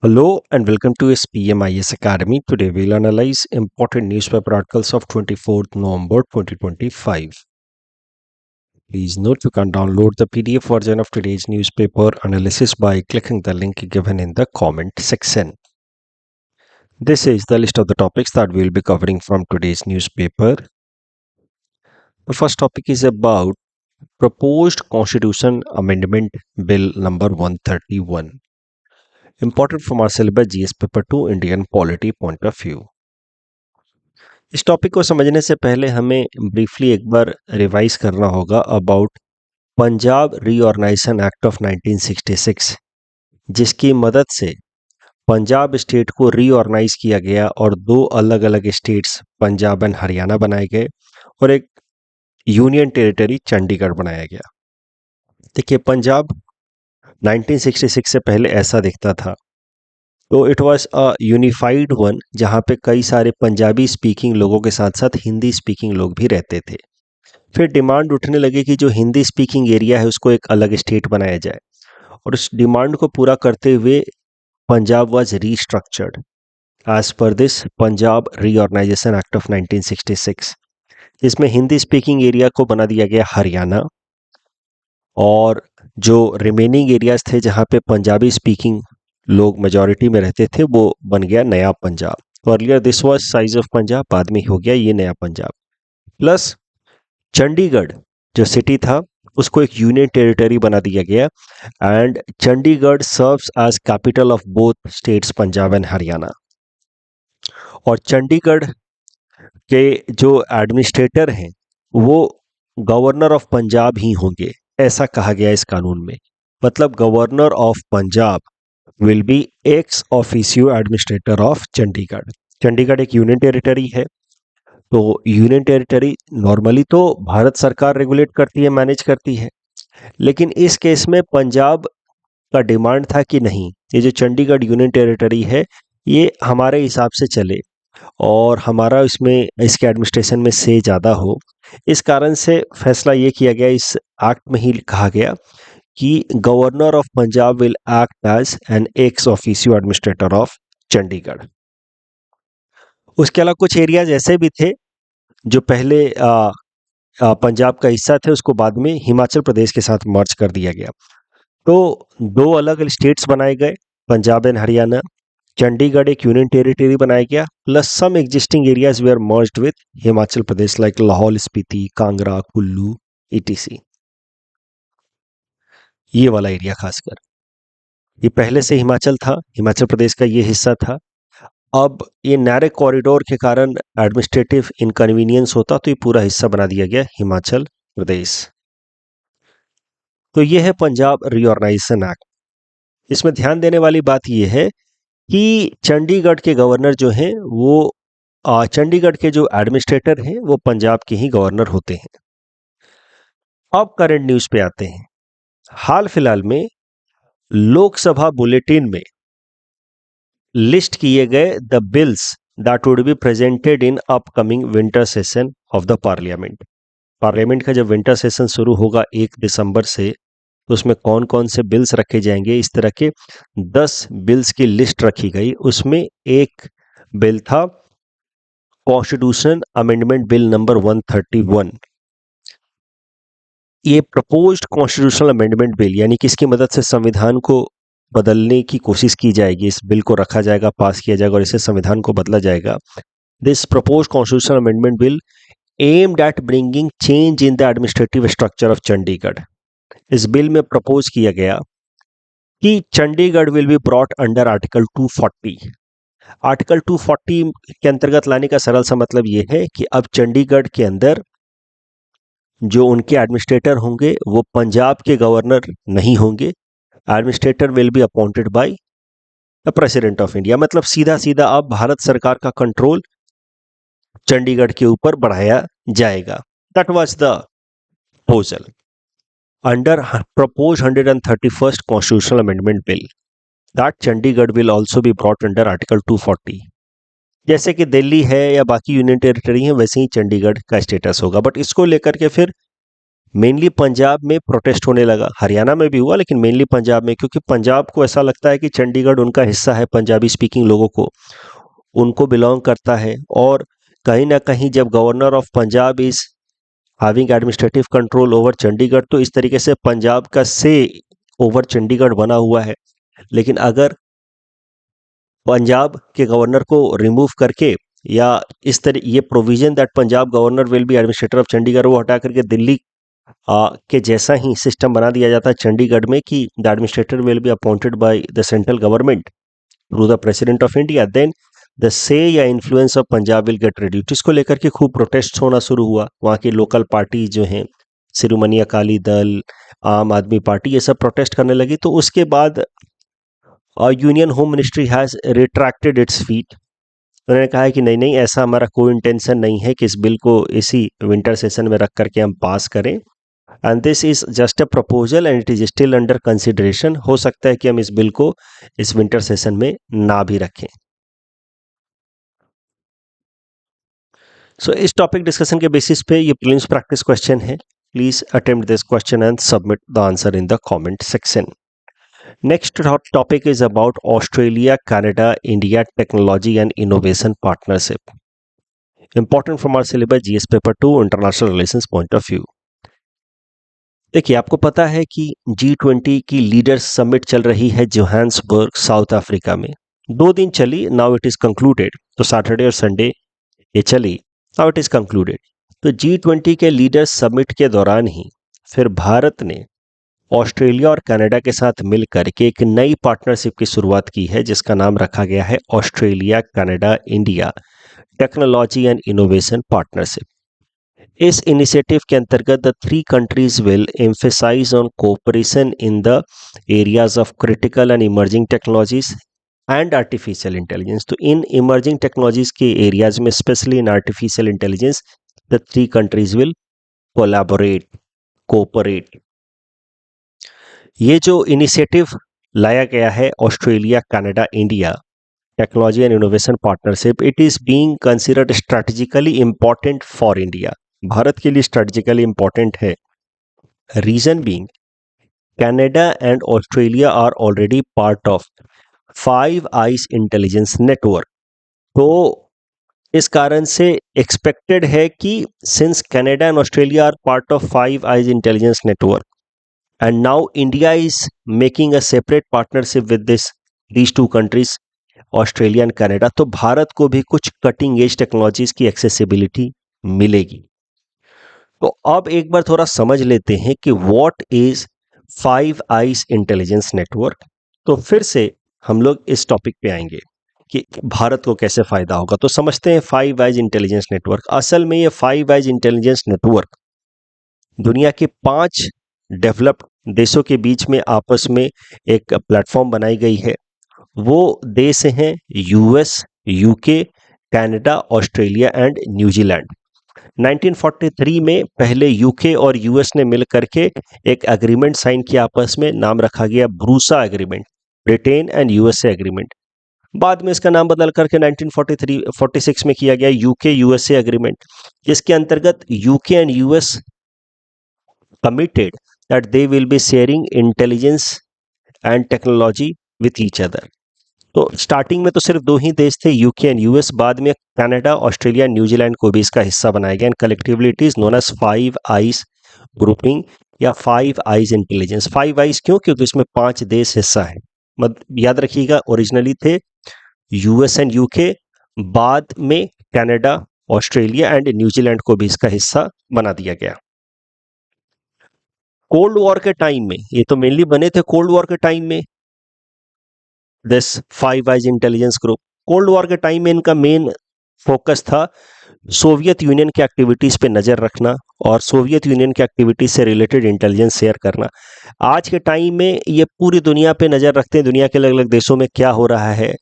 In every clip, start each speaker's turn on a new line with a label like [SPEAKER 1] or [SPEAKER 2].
[SPEAKER 1] Hello and welcome to SPMIS Academy. Today we'll analyze important newspaper articles of 24th November 2025. Please note you can download the PDF version of today's newspaper analysis by clicking the link given in the comment section. This is the list of the topics that we'll be covering from today's newspaper. The first topic is about Proposed Constitution Amendment Bill number 131. Important from our syllabus GS paper 2 Indian polity point of view. इस topic को समझने से पहले हमें briefly एक बार revise करना होगा about Punjab reorganisation act of 1966, जिसकी मदद से पंजाब स्टेट को रीऑर्गेनाइज किया गया और दो अलग अलग स्टेट्स पंजाब एंड हरियाणा बनाए गए और एक यूनियन टेरिटरी चंडीगढ़ बनाया गया। देखिए, पंजाब 1966 से पहले ऐसा दिखता था, तो it was a unified one, जहाँ पे कई सारे पंजाबी स्पीकिंग लोगों के साथ साथ हिंदी स्पीकिंग लोग भी रहते थे। फिर डिमांड उठने लगी कि जो हिंदी स्पीकिंग एरिया है उसको एक अलग स्टेट बनाया जाए, और उस डिमांड को पूरा करते हुए Punjab was restructured as per this Punjab reorganisation act of 1966, जिसमें हिंदी स्पीकिंग एरिया को बना दिया गया हरियाणा, और जो रिमेनिंग एरियाज थे जहाँ पे पंजाबी स्पीकिंग लोग मेजॉरिटी में रहते थे वो बन गया नया पंजाब। तो earlier this was size of Punjab, बाद में हो गया ये नया पंजाब। प्लस चंडीगढ़ जो सिटी था उसको एक यूनियन टेरिटरी बना दिया गया, and Chandigarh serves as capital of both states Punjab and Haryana. और चंडीगढ़ के जो एडमिनिस्ट्रेटर हैं वो गवर्नर ऑफ पंजाब ही होंगे, ऐसा कहा गया इस कानून में। मतलब governor of Punjab will be x officio administrator of Chandigarh. Chandigarh एक यूनियन टेरिटरी है, तो यूनियन टेरिटरी नॉर्मली तो भारत सरकार रेगुलेट करती है, मैनेज करती है, लेकिन इस केस में पंजाब का डिमांड था कि नहीं, ये जो चंडीगढ़ यूनियन टेरिटरी है ये हमारे हिसाब से चले और हमारा इसमें इसके एडमिनिस्ट्रेशन में से ज़्यादा हो। इस कारण से फैसला ये किया गया, इस एक्ट में ही कहा गया कि governor of Punjab will act as an ex officio administrator of Chandigarh. उसके अलावा कुछ एरियाज ऐसे भी थे जो पहले पंजाब का हिस्सा थे, उसको बाद में हिमाचल प्रदेश के साथ मर्ज कर दिया गया। तो दो अलग अलग स्टेट्स बनाए गए, पंजाब एंड हरियाणा। चंडीगढ़ एक यूनियन टेरिटरी बनाया गया, plus some existing areas were merged with Himachal Pradesh like Lahaul Spiti, Kangra, Kullu ETC. ये वाला एरिया खासकर, ये पहले से हिमाचल था, हिमाचल प्रदेश का ये हिस्सा था। अब ये नैरो कॉरिडोर के कारण एडमिनिस्ट्रेटिव इनकन्वीनियंस होता, तो ये पूरा हिस्सा बना दिया गया हिमाचल प्रदेश। तो ये है पंजाब रीऑर्गेनाइजेशन एक्ट। इसमें ध्यान देने वाली बात यह है कि चंडीगढ़ के गवर्नर जो हैं वो चंडीगढ़ के जो एडमिनिस्ट्रेटर हैं वो पंजाब के ही गवर्नर होते हैं। अब करंट न्यूज पे आते हैं। हाल फिलहाल में लोकसभा बुलेटिन में लिस्ट किए गए the bills that would be presented in upcoming winter session of the parliament. Parliament का जब विंटर सेशन शुरू होगा 1 दिसंबर से, तो उसमें कौन कौन से बिल्स रखे जाएंगे, इस तरह के 10 बिल्स की लिस्ट रखी गई। उसमें एक बिल था कॉन्स्टिट्यूशन अमेंडमेंट बिल नंबर 131। ये प्रपोज्ड कॉन्स्टिट्यूशनल अमेंडमेंट बिल, यानी कि इसकी मदद से संविधान को बदलने की कोशिश की जाएगी। इस बिल को रखा जाएगा, पास किया जाएगा और इससे संविधान को बदला जाएगा। This proposed constitutional amendment bill aimed at bringing change in the administrative structure of Chandigarh. इस बिल में प्रपोज किया गया कि Chandigarh will be brought under article 240। Article 240 के अंतर्गत लाने का सरल सा मतलब ये है कि अब चंडीगढ़ के अंदर जो उनके एडमिनिस्ट्रेटर होंगे वो पंजाब के गवर्नर नहीं होंगे। Administrator will be appointed by the president of India. मतलब सीधा सीधा अब भारत सरकार का कंट्रोल चंडीगढ़ के ऊपर बढ़ाया जाएगा। That was the proposal under proposed 131st constitutional amendment bill that Chandigarh will also be brought under article 240। जैसे कि दिल्ली है या बाकी यूनियन टेरिटरी है, वैसे ही चंडीगढ़ का स्टेटस होगा। बट इसको लेकर के फिर मेनली पंजाब में प्रोटेस्ट होने लगा, हरियाणा में भी हुआ लेकिन मेनली पंजाब में, क्योंकि पंजाब को ऐसा लगता है कि चंडीगढ़ उनका हिस्सा है, पंजाबी स्पीकिंग लोगों को उनको बिलोंग करता है। और कहीं ना कहीं जब governor of Punjab is having administrative control over Chandigarh, तो इस तरीके से पंजाब का से ओवर चंडीगढ़ बना हुआ है। लेकिन अगर पंजाब के गवर्नर को रिमूव करके या इस तरह ये provision that Punjab governor will be administrator of Chandigarh वो हटा करके दिल्ली के जैसा ही सिस्टम बना दिया जाता है चंडीगढ़ में कि the administrator will be appointed by the central government through the president of India, then the say या influence of Punjab will get reduced. इसको लेकर के खूब प्रोटेस्ट होना शुरू हुआ। वहाँ की लोकल पार्टी जो हैं, शिरोमणि अकाली दल, आम आदमी पार्टी, ये सब प्रोटेस्ट करने लगी। तो उसके बाद union home ministry has retracted its feet. उन्होंने कहा है कि नहीं नहीं, ऐसा हमारा कोई इंटेंशन नहीं है कि इस बिल को इसी विंटर सेशन में रख करके हम पास करें, and this is just a proposal and it is still under consideration. हो सकता है कि हम इस बिल को इस विंटर सेशन में ना भी रखें। सो इस टॉपिक डिस्कशन के बेसिस पे ये प्रीलिम्स प्रैक्टिस क्वेश्चन है। Please attempt this question and submit the answer in the comment section. Next topic is about Australia Canada India technology and innovation partnership, important from our syllabus GS paper 2 international relations point of view. देखिए, आपको पता है कि G20 की leaders summit चल रही है Johannesburg South Africa में। 2 दिन चली, नाउ इट इज कंक्लूडेड। तो सैटरडे और संडे ये चली, नाउ इट इज कंक्लूडेड। तो G20 के लीडर्स समिट के दौरान ही फिर भारत ने ऑस्ट्रेलिया और कनाडा के साथ मिलकर के एक नई पार्टनरशिप की शुरुआत की है, जिसका नाम रखा गया है Australia Canada India technology and innovation partnership. इस इनिशिएटिव के अंतर्गत the 3 countries will emphasise on cooperation in the areas of critical and emerging technologies and artificial intelligence. तो इन इमर्जिंग टेक्नोलॉजीज के एरियाज में, specially in artificial intelligence, the 3 countries will collaborate, cooperate. ये जो initiative लाया गया है Australia Canada India technology and innovation partnership, it is being considered strategically important for India. Bharat के लिए स्ट्रेटेजिकली इंपॉर्टेंट है। Reason being, Canada and Australia are already part of 5 eyes intelligence network. तो इस कारण से एक्सपेक्टेड है कि since Canada and Australia are part of 5 eyes intelligence network and now India is making a separate partnership with these 2 countries, Australia and Canada, तो भारत को भी कुछ कटिंग एज टेक्नोलॉजीज की एक्सेसिबिलिटी मिलेगी। तो अब एक बार थोड़ा समझ लेते हैं कि what is 5 eyes intelligence network. तो फिर से हम लोग इस टॉपिक पे आएंगे कि भारत को कैसे फायदा होगा। तो समझते हैं 5 आइज इंटेलिजेंस नेटवर्क। असल में ये 5 आइज इंटेलिजेंस नेटवर्क दुनिया के 5 डेवलप्ड देशों के बीच में आपस में एक प्लेटफॉर्म बनाई गई है। वो देश हैं US, UK, Canada, Australia and New Zealand. 1943 में पहले यूके और यूएस ने मिल करके एक एग्रीमेंट साइन किया आपस में, नाम रखा गया BRUSA agreement, Britain and USA agreement. बाद में इसका नाम बदल करके 1946 में किया गया यूके यूएसए एग्रीमेंट, जिसके अंतर्गत UK and US committed that they will be sharing intelligence and technology with each other। तो स्टार्टिंग में तो सिर्फ 2 ही देश थे, यूके एंड यूएस। बाद में कनाडा, ऑस्ट्रेलिया, न्यूजीलैंड को भी इसका हिस्सा बनाया गया। And collectively it is known as 5 eyes grouping या 5 आइज इंटेलिजेंस। 5 आइज क्यों? क्योंकि इसमें 5 देश हिस्सा है। याद रखिएगा, ओरिजिनली थे यूएस एंड यूके, बाद में कनाडा, ऑस्ट्रेलिया एंड न्यूजीलैंड को भी इसका हिस्सा बना दिया गया। कोल्ड वॉर के टाइम में ये तो मेनली बने थे कोल्ड वॉर के टाइम में, this 5 eyes intelligence group. Cold war के टाइम में इनका मेन फोकस था सोवियत यूनियन की एक्टिविटीज पे नजर रखना और सोवियत यूनियन की एक्टिविटीज से रिलेटेड इंटेलिजेंस शेयर करना। आज के टाइम में ये पूरी दुनिया पे नजर रखते हैं, दुनिया के अलग अलग देशों में क्या हो रहा है,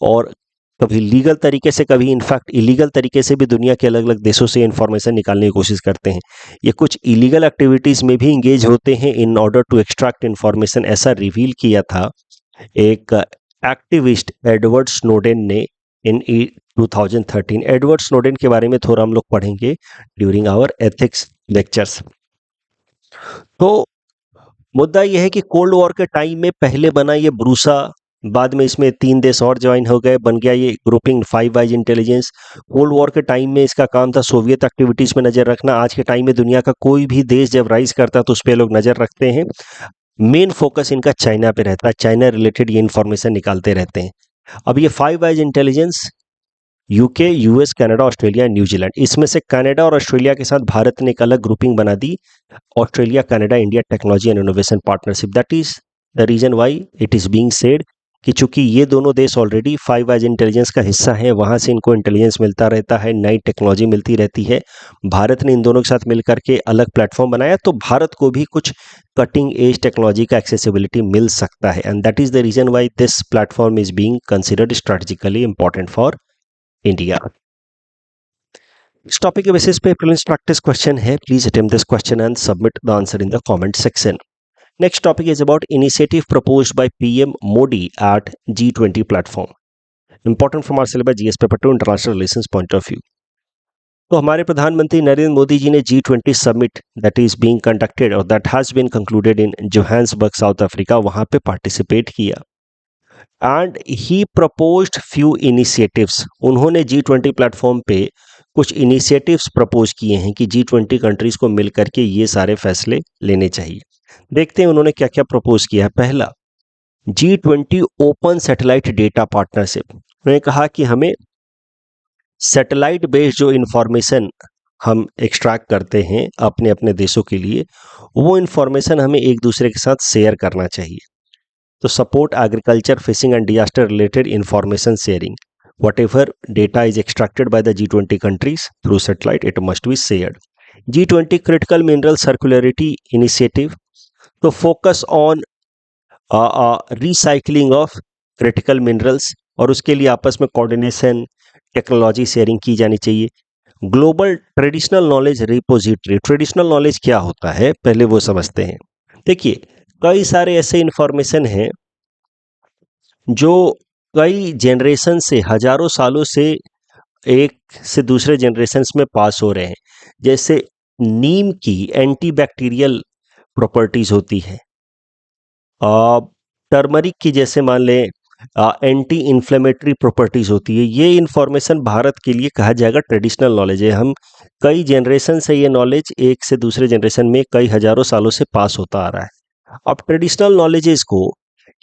[SPEAKER 1] और कभी लीगल तरीके से, कभी इनफैक्ट इलीगल तरीके से भी दुनिया के अलग अलग देशों से इंफॉर्मेशन निकालने की कोशिश करते हैं। ये कुछ इलीगल एक्टिविटीज में भी इंगेज होते हैं in order to extract information. ऐसा रिवील किया था एक एक्टिविस्ट एडवर्ड स्नोडेन ने इन 2013। एडवर्ड स्नोडेन के बारे में थोड़ा हम लोग पढ़ेंगे ड्यूरिंग आवर एथिक्स लेक्चर्स। तो मुद्दा यह है कि कोल्ड वॉर के टाइम में पहले बना ये ब्रूसा, बाद में इसमें 3 देश और ज्वाइन हो गए, बन गया ये grouping five eyes intelligence. Cold war के टाइम में इसका काम था सोवियत एक्टिविटीज में नजर रखना। आज के टाइम में दुनिया का कोई भी देश जब राइज करता है तो उस पर लोग नजर रखते हैं। मेन फोकस इनका चाइना पे रहता है, चाइना रिलेटेड ये इंफॉर्मेशन निकालते रहते हैं। अब ये five eyes intelligence UK, US, Canada, Australia, New Zealand, इसमें से कनाडा और ऑस्ट्रेलिया के साथ भारत ने एक अलग ग्रुपिंग बना दी, Australia Canada India technology and innovation partnership. That is the reason why it is being said कि चूंकि ये दोनों देश ऑलरेडी फाइव आइज इंटेलिजेंस का हिस्सा है, वहां से इनको इंटेलिजेंस मिलता रहता है, नई टेक्नोलॉजी मिलती रहती है। भारत ने इन दोनों के साथ मिलकर के अलग प्लेटफॉर्म बनाया, तो भारत को भी कुछ कटिंग एज टेक्नोलॉजी का एक्सेसिबिलिटी मिल सकता है, and that is the reason why this platform is being considered strategically important for India. इस टॉपिक के बेसिस पे प्रीलिम्स प्रैक्टिस क्वेश्चन है, please attempt this question and submit the answer in the comment section. Next topic is about initiative proposed by PM Modi at G20 platform, important from our syllabus GS paper 2 international relations point of view. तो हमारे प्रधानमंत्री नरेंद्र मोदी जी ने G20 summit that is being conducted और that has been concluded in Johannesburg South Africa, वहां पे participate किया and he proposed few initiatives. उन्होंने G20 platform पे कुछ इनिशिएटिव्स प्रपोज किए हैं कि G20 कंट्रीज को मिलकर के ये सारे फैसले लेने चाहिए। देखते हैं उन्होंने क्या क्या प्रपोज किया है। पहला, G20 open satellite data partnership. उन्होंने कहा कि हमें सैटेलाइट बेस्ड जो इंफॉर्मेशन हम एक्सट्रैक्ट करते हैं अपने अपने देशों के लिए, वो इंफॉर्मेशन हमें एक दूसरे के साथ शेयर करना चाहिए। तो support agriculture, fishing and disaster related information sharing, whatever data is extracted by the G20 countries through satellite, it must be shared. G20 critical mineral circularity initiative, तो focus on recycling of critical minerals, और उसके लिए आपस में coordination, technology sharing की जानी चाहिए। Global traditional knowledge repository, traditional knowledge क्या होता है पहले वो समझते हैं। देखिए, कई सारे ऐसे इंफॉर्मेशन हैं जो कई जनरेशन से, हजारों सालों से एक से दूसरे जनरेशन में पास हो रहे हैं। जैसे नीम की एंटीबैक्टीरियल प्रॉपर्टीज होती है, टर्मरिक की जैसे मान लें एंटी इन्फ्लेमेटरी प्रॉपर्टीज होती है। ये इंफॉर्मेशन भारत के लिए कहा जाएगा ट्रेडिशनल नॉलेज है। हम कई जनरेशन से ये नॉलेज एक से दूसरे जनरेशन में कई हजारों सालों से पास होता आ रहा है। अब ट्रेडिशनल नॉलेजेस को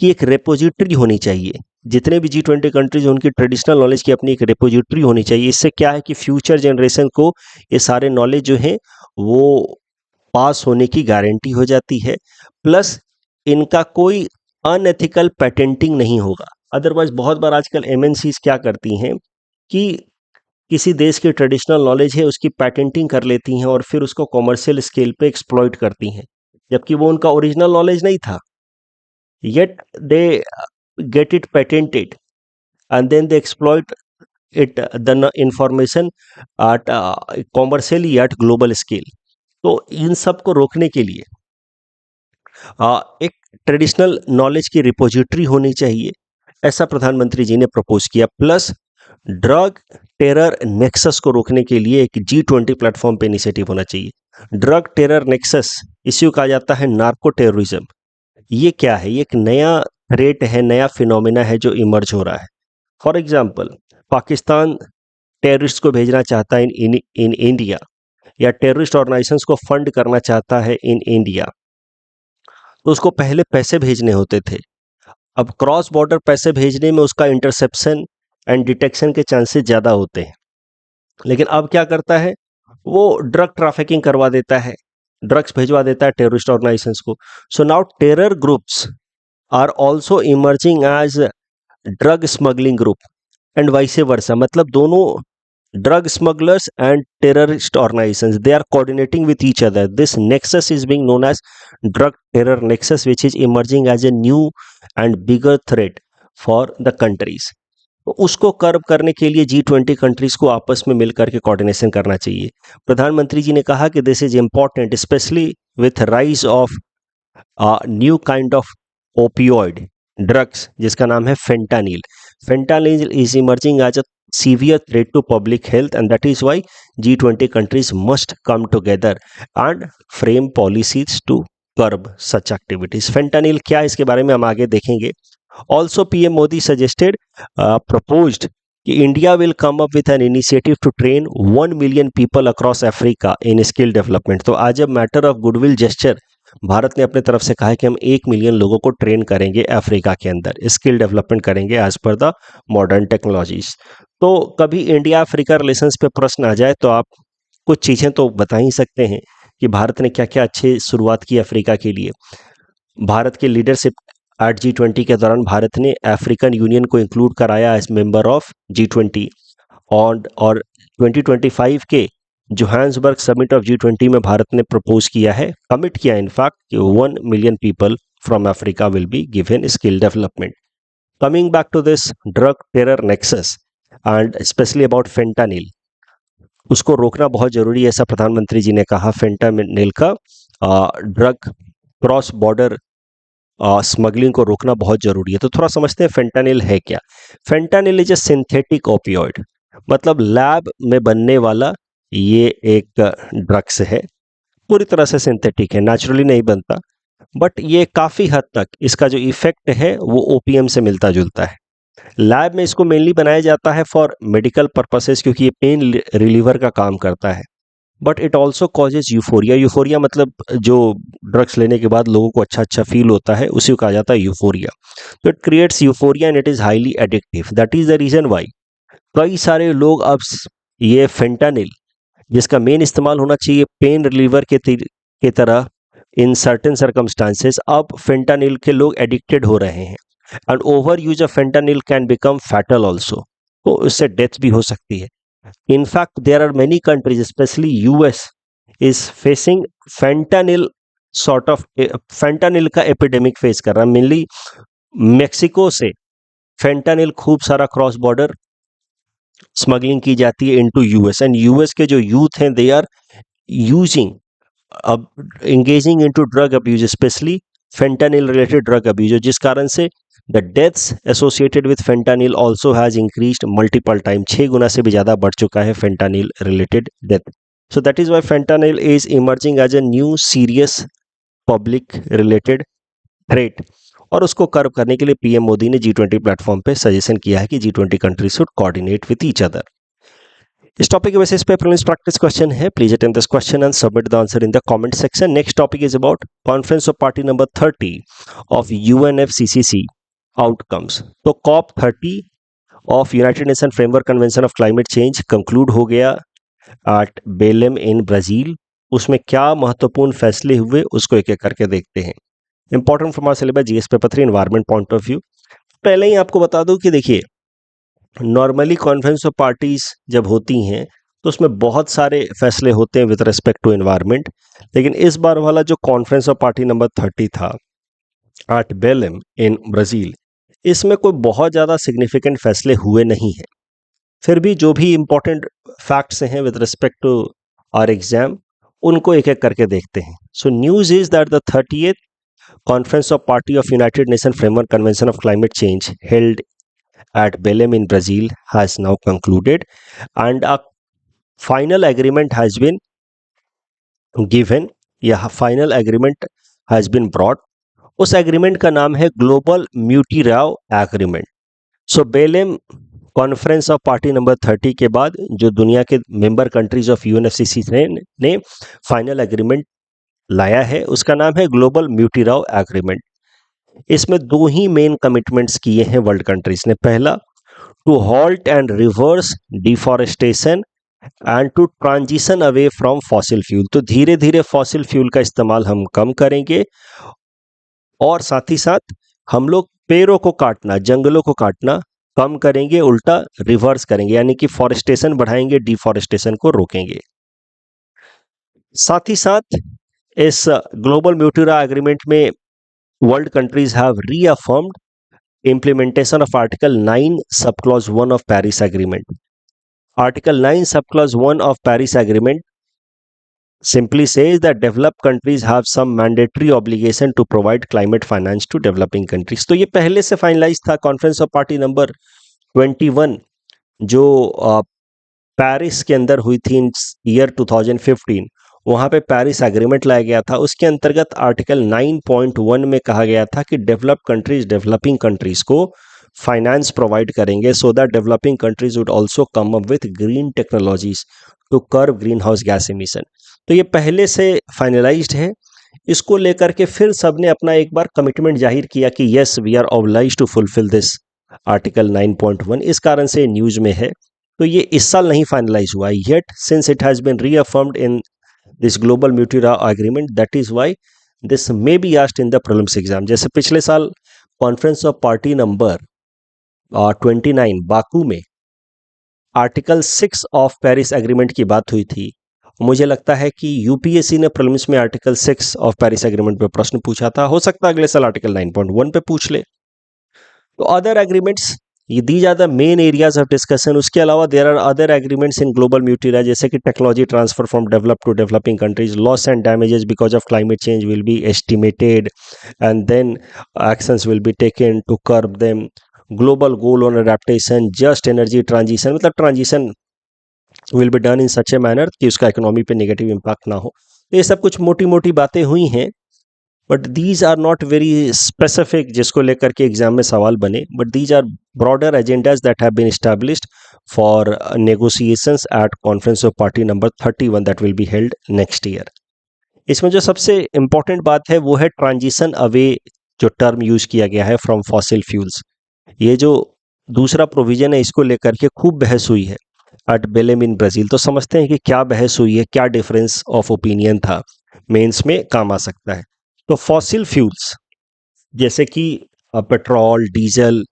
[SPEAKER 1] की एक रेपोजिटरी होनी चाहिए। जितने भी G20 कंट्रीज उनकी ट्रेडिशनल नॉलेज की अपनी एक रेपोजिटरी होनी चाहिए। इससे क्या है कि फ्यूचर जनरेशन को ये सारे नॉलेज जो है वो पास होने की गारंटी हो जाती है, प्लस इनका कोई अनएथिकल पेटेंटिंग नहीं होगा। अदरवाइज बहुत बार आजकल MNCs क्या करती हैं कि किसी देश की ट्रेडिशनल नॉलेज है उसकी पेटेंटिंग कर लेती हैं और फिर उसको कॉमर्शियल स्केल पे एक्सप्लॉइट करती हैं, जबकि वो उनका ओरिजिनल नॉलेज नहीं था। Yet they get it patented and then they exploit it, the information at commercially at global scale. तो इन सब को रोकने के लिए एक ट्रेडिशनल नॉलेज की रिपोजिटरी होनी चाहिए, ऐसा प्रधानमंत्री जी ने प्रपोज किया। प्लस ड्रग टेरर नेक्सस को रोकने के लिए एक G20 प्लेटफॉर्म पे इनिशिएटिव होना चाहिए। ड्रग टेरर नेक्सस इश्यू कहा जाता है नार्को टेररिज्म। ये क्या है? ये एक नया थ्रेट है, नया फिनोमिना है जो इमर्ज हो रहा है। फॉर एग्जाम्पल, पाकिस्तान टेररिस्ट को भेजना चाहता है इन इंडिया, या टेररिस्ट ऑर्गेनाइजेशंस को फंड करना चाहता है इन इंडिया, तो उसको पहले पैसे भेजने होते थे। अब क्रॉस बॉर्डर पैसे भेजने में उसका इंटरसेप्शन एंड डिटेक्शन के चांसेस ज़्यादा होते हैं। लेकिन अब क्या करता है, वो ड्रग ट्रैफिकिंग करवा देता है, ड्रग्स भेजवा देता है टेररिस्ट ऑर्गेनाइजेशंस को। So now terror groups are also emerging as drug smuggling group and vice versa. मतलब दोनों drug smugglers and terrorist organizations, they are coordinating with each other. This nexus is being known as drug terror nexus, which is emerging as a new and bigger threat for the countries. तो उसको कर्ब करने के लिए G20 countries को आपस में मिलकर के कोऑर्डिनेशन करना चाहिए। प्रधानमंत्री जी ने कहा कि this is important specially with rise of new kind of opioid drugs जिसका नाम है fentanyl. Fentanyl is emerging as a severe threat to public health, and that is why G20 countries must come together and frame policies to curb such activities. Fentanyl क्या है इसके बारे में हम आगे देखेंगे. Also, PM Modi suggested, proposed कि India will come up with an initiative to train 1 million people across Africa in skill development. तो आज अब matter of goodwill gesture Bharat ने अपने तरफ से कहा है कि हम 1 मिलियन लोगों को ट्रेन करेंगे अफ्रीका के अंदर, स्किल डेवलपमेंट करेंगे as per the modern technologies. तो कभी इंडिया अफ्रीका रिलेशंस पे प्रश्न आ जाए तो आप कुछ चीज़ें तो बता ही सकते हैं कि भारत ने क्या क्या अच्छी शुरुआत की अफ्रीका के लिए. भारत के लीडरशिप एट G20 के दौरान भारत ने अफ्रीकन यूनियन को इंक्लूड कराया एज मेंबर ऑफ G20. और 2025 के जोहान्सबर्ग समिट ऑफ G20 में भारत ने प्रपोज किया है, कमिट किया इनफैक्ट कि 1 million people from Africa will be given skill development. Coming back to this drug terror nexus and specially about fentanyl, उसको रोकना बहुत जरूरी है, ऐसा प्रधानमंत्री जी ने कहा. फेंटानिल का ड्रग क्रॉस बॉर्डर स्मगलिंग को रोकना बहुत जरूरी है. तो थोड़ा समझते हैं फेंटानिल है क्या. Fentanyl is a synthetic opioid, मतलब लैब में बनने वाला ये एक ड्रग्स है. पूरी तरह से सिंथेटिक है, नेचुरली नहीं बनता, बट ये काफ़ी हद तक इसका जो इफेक्ट है वो ओपीएम से मिलता जुलता है. लैब में इसको मेनली बनाया जाता है फॉर मेडिकल पर्पसेस क्योंकि ये पेन रिलीवर का काम करता है. But it also causes euphoria. Euphoria मतलब जो ड्रग्स लेने के बाद लोगों को अच्छा अच्छा फील होता है, उसी को कहा जाता है यूफोरिया. तो it creates euphoria and it is highly addictive. That is the reason why कई सारे लोग अब ये फेंटानिल, जिसका मेन इस्तेमाल होना चाहिए पेन रिलीवर के तरह इन सर्टेन सर्कमस्टांसेस, अब फेंटानिल के लोग एडिक्टेड हो रहे हैं. And over use of fentanyl can become fatal also, तो उससे डेथ भी हो सकती है. In fact, there are many countries, especially US, is facing fentanyl fentanyl का एपिडेमिक फेस कर रहा है. मेनली मेक्सिको से फेंटानिल खूब सारा क्रॉस बॉर्डर स्मगलिंग की जाती है इनटू यूएस, एंड यूएस के जो यूथ हैं they are using engaging into drug abuse, especially fentanyl related drug abuse, जिस कारण से the deaths associated with fentanyl also has increased multiple times. 6 गुना से भी ज़्यादा बढ़ चुका है fentanyl related death. So that is why fentanyl is emerging as a new serious public related threat. और उसको कर्व करने के लिए पीएम मोदी ने G20 प्लेटफॉर्म पे सजेशन किया है कि G20 countries should coordinate with each other. इस टॉपिक के बेसिस पे प्रीलिम्स प्रैक्टिस क्वेश्चन है. Please attempt this question and submit the answer in the comment section. Next topic is about conference of party number 30 of UNFCCC outcomes. तो COP 30 of United Nation framework convention of climate change conclude हो गया eight बेलेम in Brazil. उसमें क्या महत्वपूर्ण फैसले हुए उसको एक एक करके देखते हैं. Important from our syllabus GS paper 3 environment point of view. पहले ही आपको बता दूं कि देखिए, नॉर्मली कॉन्फ्रेंस ऑफ पार्टीज जब होती हैं तो उसमें बहुत सारे फैसले होते हैं विद रिस्पेक्ट टू एनवायरनमेंट, लेकिन इस बार वाला जो कॉन्फ्रेंस ऑफ पार्टी नंबर 30 था एट बेलेम इन ब्राजील, इसमें कोई बहुत ज़्यादा सिग्निफिकेंट फैसले हुए नहीं हैं. फिर भी जो भी इम्पोर्टेंट फैक्ट्स हैं with respect to our exam, उनको एक एक करके देखते हैं. So news is that the 30th conference of party of United Nation framework convention of climate change held at Belém in Brazil has now concluded and a final agreement has been given. यह final agreement has been brought. उस agreement का नाम है global Mutirao agreement. So Belem conference of party number 30 के बाद जो दुनिया के मेंबर कंट्रीज ऑफ UNFCCC ने फाइनल एग्रीमेंट लाया है उसका नाम है ग्लोबल म्यूटीराव एग्रीमेंट. इसमें दो ही मेन कमिटमेंट्स किए हैं वर्ल्ड कंट्रीज ने. पहला, to halt and reverse deforestation and to transition away from fossil fuel. तो धीरे धीरे फॉसिल फ्यूल का इस्तेमाल हम कम करेंगे और साथ ही साथ हम लोग पेड़ों को काटना, जंगलों को काटना कम करेंगे, उल्टा रिवर्स करेंगे, यानी कि फॉरेस्टेशन बढ़ाएंगे, डिफॉरेस्टेशन को रोकेंगे. साथ ही साथ इस ग्लोबल म्यूटीराव एग्रीमेंट में world countries have reaffirmed implementation of Article 9 subclause 1 of Paris Agreement. Article 9 subclause 1 of Paris Agreement simply says that developed countries have some mandatory obligation to provide climate finance to developing countries. तो ये पहले से finalise था. Conference of party number 21 जो Paris के अंदर हुई थी इन ईयर 2015, वहाँ पे पेरिस एग्रीमेंट लाया गया था। उसके अंतर्गत आर्टिकल 9.1 में कहा गया था कि डेवलप्ड कंट्रीज डेवलपिंग कंट्रीज को फाइनेंस प्रोवाइड करेंगे so that developing countries would also come up with green technologies to curb greenhouse gas emission. तो ये पहले से फाइनलाइज्ड है। इसको लेकर के फिर सबने अपना एक बार कमिटमेंट जाहिर किया कि yes we are oblige to fulfil this article 9.1। इस कारण से न्यूज में है। तो ये इस साल नहीं फाइनलाइज हुआ yet since it has been reaffirmed in this global Mutirao agreement, that is why this may be asked in the prelims exam. जैसे पिछले साल conference of party number 29 Baku में आर्टिकल 6 ऑफ पेरिस एग्रीमेंट की बात हुई थी। मुझे लगता है कि यूपीएससी ने प्रीलिम्स में आर्टिकल 6 ऑफ पेरिस एग्रीमेंट पे प्रश्न पूछा था। हो सकता है अगले साल आर्टिकल 9.1 पे पूछ ले। तो अदर एग्रीमेंट्स, ये these are the main areas of discussion. उसके अलावा there are other agreements in global Mutirao, जैसे कि technology transfer from developed to developing countries, loss and damages because of climate change will be estimated and then actions will be taken to curb them, global goal on adaptation, just energy transition, मतलब transition will be done in such a manner कि उसका economy पे negative impact ना हो। तो ये सब कुछ मोटी मोटी बातें हुई हैं, but these are not very specific जिसको लेकर के एग्जाम में सवाल बने, but these are broader agendas that have been established for negotiations at conference of party number 31 that will be held next year. इसमें जो सबसे इंपॉर्टेंट बात है वो है ट्रांजिशन अवे, जो टर्म यूज किया गया है फ्रॉम फॉसिल फ्यूल्स। ये जो दूसरा प्रोविजन है इसको लेकर के खूब बहस हुई है एट बेलेम इन ब्राजील। तो समझते हैं कि क्या बहस हुई है, क्या डिफरेंस ऑफ ओपिनियन था, मेंस में काम आ सकता है। तो फॉसिल फ्यूल्स जैसे कि पेट्रोल, डीजल,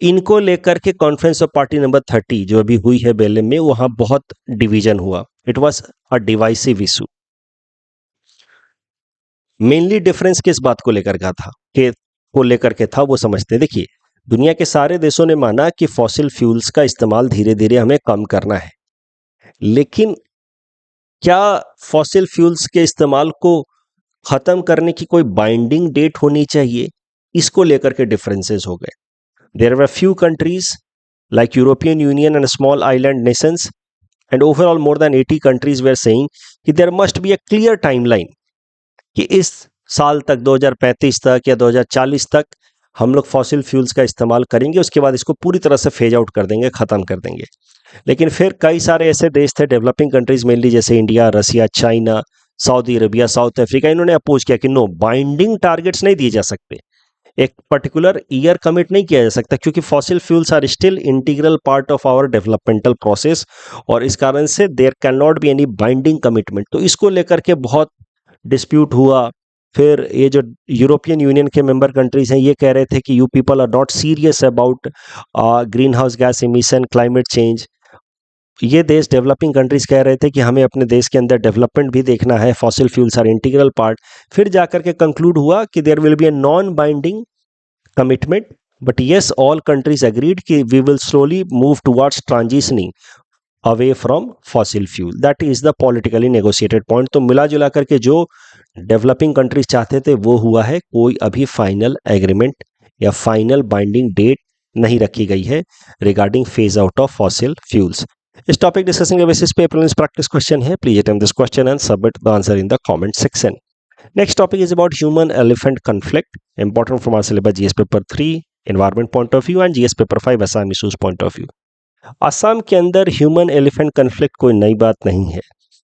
[SPEAKER 1] इनको लेकर के कॉन्फ्रेंस ऑफ पार्टी नंबर 30 जो अभी हुई है बेलेम में, वहां बहुत डिवीजन हुआ। It was a divisive issue. Mainly difference किस बात को लेकर का था को लेकर के था वो समझते हैं। देखिए, दुनिया के सारे देशों ने माना कि फॉसिल फ्यूल्स का इस्तेमाल धीरे धीरे हमें कम करना है, लेकिन क्या फॉसिल फ्यूल्स के इस्तेमाल को खत्म करने की कोई बाइंडिंग डेट होनी चाहिए, इसको लेकर के डिफरेंसेस हो गए। There were few countries like European Union and small island nations and overall more than 80 countries were saying कि there must be a clear timeline कि इस साल तक 2035 तक या 2040 तक हम लोग फॉसिल फ्यूल्स का इस्तेमाल करेंगे, उसके बाद इसको पूरी तरह से फेज आउट कर देंगे, खत्म कर देंगे। लेकिन फिर कई सारे ऐसे देश थे डेवलपिंग कंट्रीज मेनली, जैसे India, Russia, China, Saudi Arabia, South Africa, इन्होंने अपोज किया कि नो, बाइंडिंग टारगेट्स नहीं दिए जा सकते, एक पर्टिकुलर ईयर कमिट नहीं किया जा सकता, क्योंकि fossil fuels are still integral part of our developmental process और इस कारण से there can not be any binding commitment. तो इसको लेकर के बहुत डिस्प्यूट हुआ। फिर ये जो यूरोपियन यूनियन के मेंबर कंट्रीज हैं ये कह रहे थे कि you people are not serious about greenhouse gas emission, climate change. ये देश डेवलपिंग कंट्रीज कह रहे थे कि हमें अपने देश के अंदर डेवलपमेंट भी देखना है, fossil fuels are integral part. फिर जाकर के कंक्लूड हुआ कि there will be a non binding commitment, but yes all countries agreed कि we will slowly move towards transitioning away from fossil fuel. That is the politically negotiated point. तो मिला जुला करके जो डेवलपिंग कंट्रीज चाहते थे वो हुआ है। कोई अभी फाइनल एग्रीमेंट या फाइनल बाइंडिंग डेट नहीं रखी गई है regarding phase out of fossil fuels. इस टॉपिक डिस्कसिंग के बेसिस पे प्रीलिम्स प्रैक्टिस क्वेश्चन है। Please attempt this question and submit the answer in the comment section. Next topic is about human elephant conflict, important from our syllabus GS paper 3 environment point of view and GS paper 5 Assam issues point of view. Assam के अंदर human elephant conflict कोई नई बात नहीं है।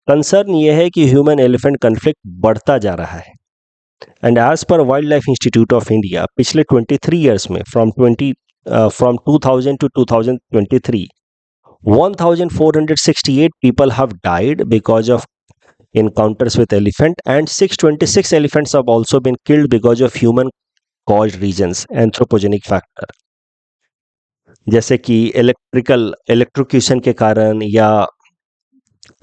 [SPEAKER 1] Concern ये है कि ह्यूमन एलिफेंट कॉन्फ्लिक्ट बढ़ता जा रहा है and as per wildlife institute of India पिछले 23 ईयर्स में from 2000 to 2023 1468 people have died because of encounters with elephant and 626 elephants have also been killed because of human caused reasons, anthropogenic factor, जैसे कि electrocution के कारण या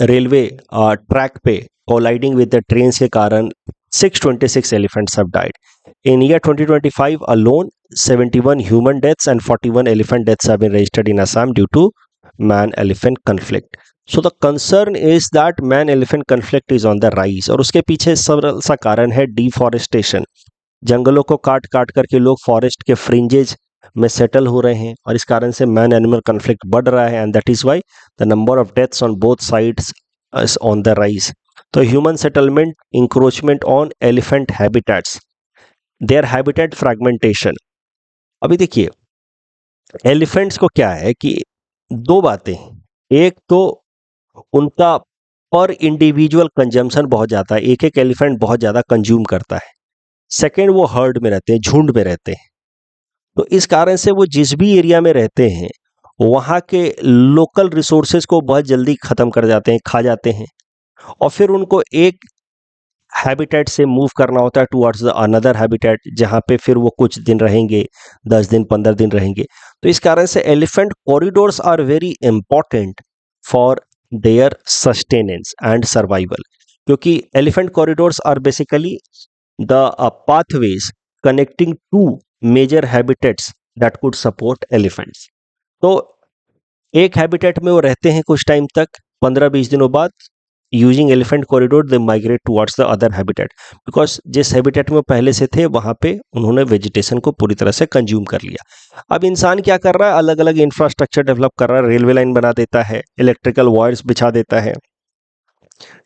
[SPEAKER 1] railway track पे colliding with the train के कारण 626 elephants have died. In year 2025 alone, 71 human deaths and 41 elephant deaths have been registered in Assam due to man-elephant conflict. So the concern is that man-elephant conflict is on the rise और उसके पीछे सरल सा कारण है deforestation. जंगलों को काट काट करके लोग फॉरेस्ट के फ्रिंजेज में सेटल हो रहे हैं और इस कारण से मैन एनिमल कन्फ्लिक्ट बढ़ रहा है and that is why the number of deaths on both sides is on the rise. तो human settlement, encroachment on elephant habitats, their habitat fragmentation. अभी देखिए एलिफेंट्स को क्या है कि दो बातें, एक तो उनका पर इंडिविजुअल कंजम्पशन बहुत ज़्यादा है, एक एक एलिफेंट बहुत ज़्यादा कंज्यूम करता है। सेकेंड, वो हर्ड में रहते हैं, झुंड में रहते हैं। तो इस कारण से वो जिस भी एरिया में रहते हैं वहाँ के लोकल रिसोर्सेज को बहुत जल्दी ख़त्म कर जाते हैं, खा जाते हैं और फिर उनको एक हैबिटेट से मूव करना होता है टुवर्ड्स द अनदर हैबिटेट, जहाँ पे फिर वो कुछ दिन रहेंगे, 10 दिन 15 दिन रहेंगे। तो इस कारण से elephant corridors are very important for their sustenance and survival, क्योंकि elephant corridors are basically the pathways connecting two major habitats that could support elephants। तो एक हैबिटेट में वो रहते हैं कुछ टाइम तक, 15-20 दिनों बाद using elephant corridor they migrate towards the other habitat, because जिस हैबिटेट में वो पहले से थे वहाँ पे उन्होंने वेजिटेशन को पूरी तरह से कंज्यूम कर लिया। अब इंसान क्या कर रहा है, अलग अलग इंफ्रास्ट्रक्चर डेवलप कर रहा है, रेलवे लाइन बना देता है, इलेक्ट्रिकल वायर्स बिछा देता है,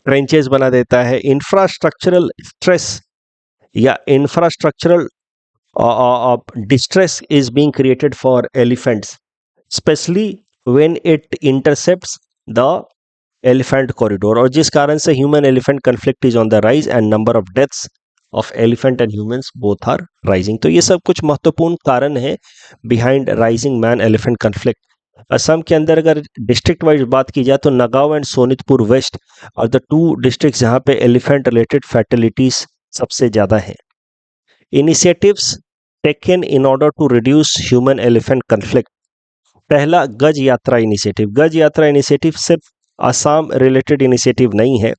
[SPEAKER 1] ट्रेंचेस बना देता है। इंफ्रास्ट्रक्चरल स्ट्रेस या infrastructural distress is being created for elephants, especially when it intercepts the elephant corridor, और जिस कारण से human elephant conflict is on the rise and number of deaths of elephant and humans both are rising। तो ये सब कुछ महत्वपूर्ण कारण है behind rising man elephant conflict। Assam के अंदर अगर डिस्ट्रिक्ट वाइज बात की जाए तो नगांव एंड सोनितपुर वेस्ट और द टू डिस्ट्रिक्ट जहाँ पे एलिफेंट रिलेटेड फैटिलिटीज सबसे ज़्यादा हैं। Initiatives taken in order to reduce human elephant conflict. पहला गज यात्रा इनिशिएटिव। गज यात्रा इनिशिएटिव सिर्फ असम रिलेटेड इनिशिएटिव नहीं है,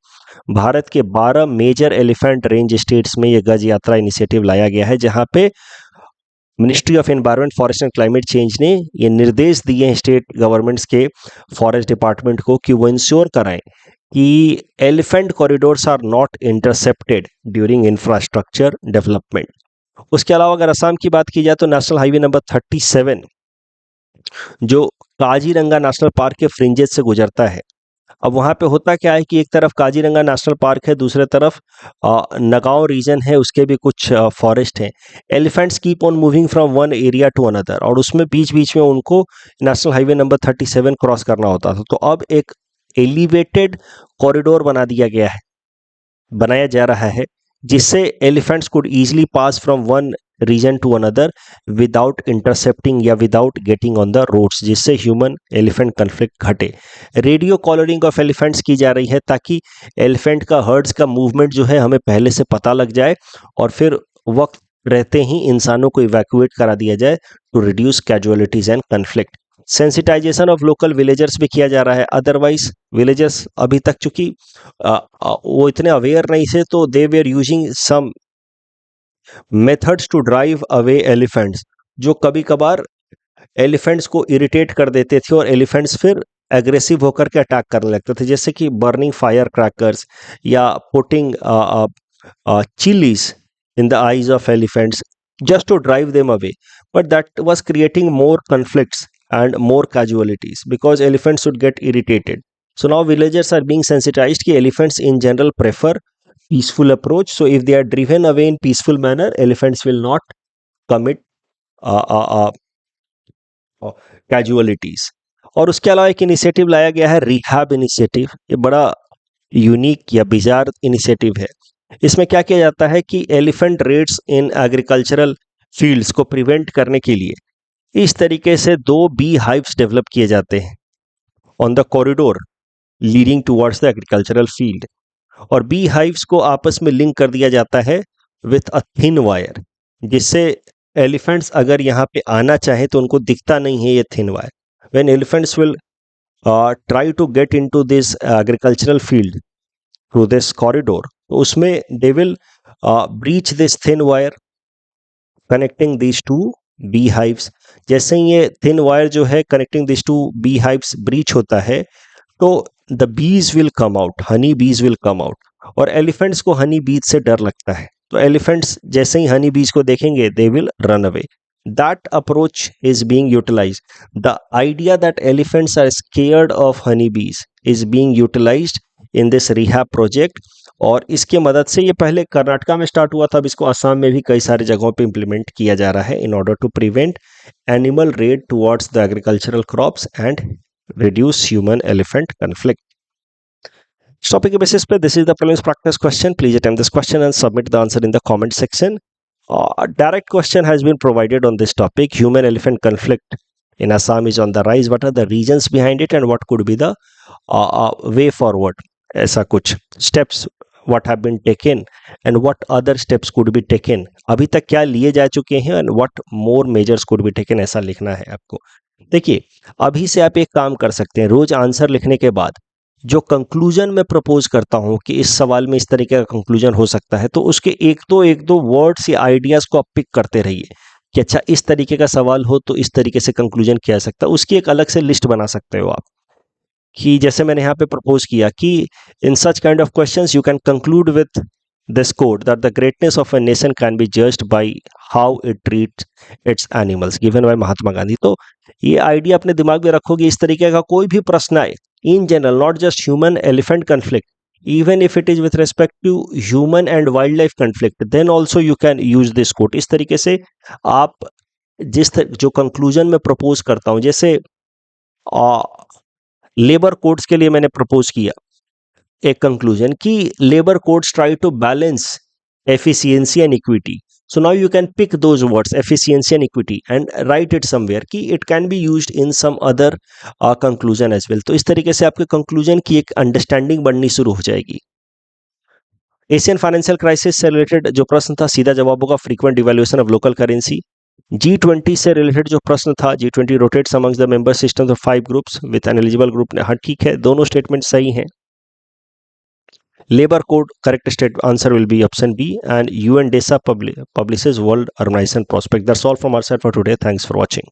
[SPEAKER 1] भारत के 12 मेजर एलिफेंट रेंज स्टेट्स में यह गज यात्रा इनिशिएटिव लाया गया है, जहां पे ministry of environment, forest and climate change ने ये निर्देश दिए हैं स्टेट गवर्नमेंट्स के फॉरेस्ट डिपार्टमेंट को कि वो इंश्योर कराएं कि elephant corridors are not intercepted during infrastructure development. उसके अलावा अगर असम की बात की जाए तो नेशनल हाईवे नंबर 37 जो काजीरंगा नेशनल पार्क के फ्रिंजेस से गुजरता है। अब वहाँ पे होता क्या है कि एक तरफ काजीरंगा नेशनल पार्क है, दूसरे तरफ नगांव रीजन है, उसके भी कुछ फॉरेस्ट हैं। Elephants keep on moving from one area to another, और उसमें बीच बीच में उनको नेशनल हाईवे नंबर 37 क्रॉस करना होता था। तो अब एक एलिवेटेड कॉरिडोर बनाया जा रहा है जिससे elephants could easily pass from one region to another without intercepting या without getting on the roads, जिससे ह्यूमन एलिफेंट कन्फ्लिक्ट घटे। रेडियो कॉलरिंग ऑफ एलिफेंट्स की जा रही है ताकि एलिफेंट का हर्ड्स का मूवमेंट जो है हमें पहले से पता लग जाए और फिर वक्त रहते ही इंसानों को इवैक्यूएट करा दिया जाए to reduce casualties and conflict. Sensitisation of local villagers भी किया जा रहा है। अदरवाइज विलेजर्स अभी तक चूंकि वो इतने अवेयर नहीं थे तो they were using some methods to drive away elephants, जो कभी कभार एलिफेंट्स को इरिटेट कर देते थे और एलिफेंट्स फिर एग्रेसिव होकर के अटैक करने लगते थे, जैसे कि बर्निंग फायर क्रैकर्स या putting chillies in the eyes of elephants just to drive them away, but that was creating more conflicts and more casualties because elephants would get irritated. So now villagers are being sensitized कि elephants in general prefer peaceful approach, so if they are driven away in peaceful manner elephants will not commit casualties। और उसके अलावा एक initiative लाया गया है rehab initiative. ये बड़ा यूनिक या बिजार इनिशिएटिव है। इसमें क्या किया जाता है कि elephant raids in agricultural fields को प्रिवेंट करने के लिए इस तरीके से 2 बी हाइव्स डेवलप किए जाते हैं on the corridor leading towards the agricultural field, और बी हाइव्स को आपस में लिंक कर दिया जाता है विथ अ थिन वायर, जिससे एलिफेंट्स अगर यहाँ पे आना चाहे तो उनको दिखता नहीं है ये thin wire. When elephants will try to get into this agricultural field through this corridor, तो उसमें they will breach this thin wire connecting this to beehives. जैसे ही ये थिन वायर जो है connecting this to beehives breach होता है तो the bees will come out, Honey बीज विल कम आउट, और एलिफेंट्स को हनी बीज से डर लगता है, तो एलिफेंट्स जैसे ही हनी बीज को देखेंगे they will run away. That approach is being utilized. The idea that elephants are scared of honeybees is being utilized in this rehab project. और इसके मदद से ये पहले कर्नाटका में स्टार्ट हुआ था, अब इसको असम में भी कई सारी जगहों पे इम्प्लीमेंट किया जा रहा है in order to prevent animal raid towards the agricultural crops and reduce human elephant conflict. Topic basis पे this is the prelims practice question. Please attempt this question and submit the answer in the comment section. A direct question has been provided on this topic. Human elephant conflict in Assam is on the rise. What are the reasons behind it and what could be the way forward? ऐसा कुछ steps what have been taken and what other steps could be taken. अभी तक क्या लिए जा चुके हैं and what more measures could be taken, ऐसा लिखना है आपको. देखिए, अभी से आप एक काम कर सकते हैं. रोज आंसर लिखने के बाद जो कंक्लूजन मैं प्रपोज करता हूं कि इस सवाल में इस तरीके का कंक्लूजन हो सकता है, तो उसके एक दो वर्ड्स या आइडियाज को आप पिक करते रहिए कि अच्छा इस तरीके का सवाल हो तो इस तरीके से कंक्लूजन किया जा सकता है. उसकी एक अलग से लिस्ट बना सकते हो आप कि जैसे मैंने यहाँ पे प्रपोज किया कि in such kind of questions you can conclude with this quote that the greatness of a nation can be judged by how it treats its animals given by Mahatma Gandhi. तो ये आइडिया अपने दिमाग में रखोगे. इस तरीके का कोई भी प्रश्न आए in general, not just human elephant conflict, even if it is with respect to human and wildlife conflict, then also you can use this quote. इस तरीके से आप जो कंक्लूजन में प्रपोज करता हूं, जैसे लेबर कोड्स के लिए मैंने प्रपोज किया एक कंक्लूजन कि labour codes try to balance efficiency and equity. So now you can pick those words, efficiency and equity, and write it somewhere कि it can be used in some other conclusion as well. तो इस तरीके से आपके conclusion की एक understanding बननी शुरू हो जाएगी. एशियन फाइनेंशियल क्राइसिस से रिलेटेड जो प्रश्न था, सीधा जवाब होगा frequent devaluation of local currency. G20 से रिलेटेड जो प्रश्न था, G20 rotates amongst the member systems of 5 groups with N eligible group. हाँ ठीक है, दोनों स्टेटमेंट सही हैं. Labor code correct state answer will be option B, and UNDESA publishes World Urbanization Prospect. That's all from our side for today. Thanks for watching.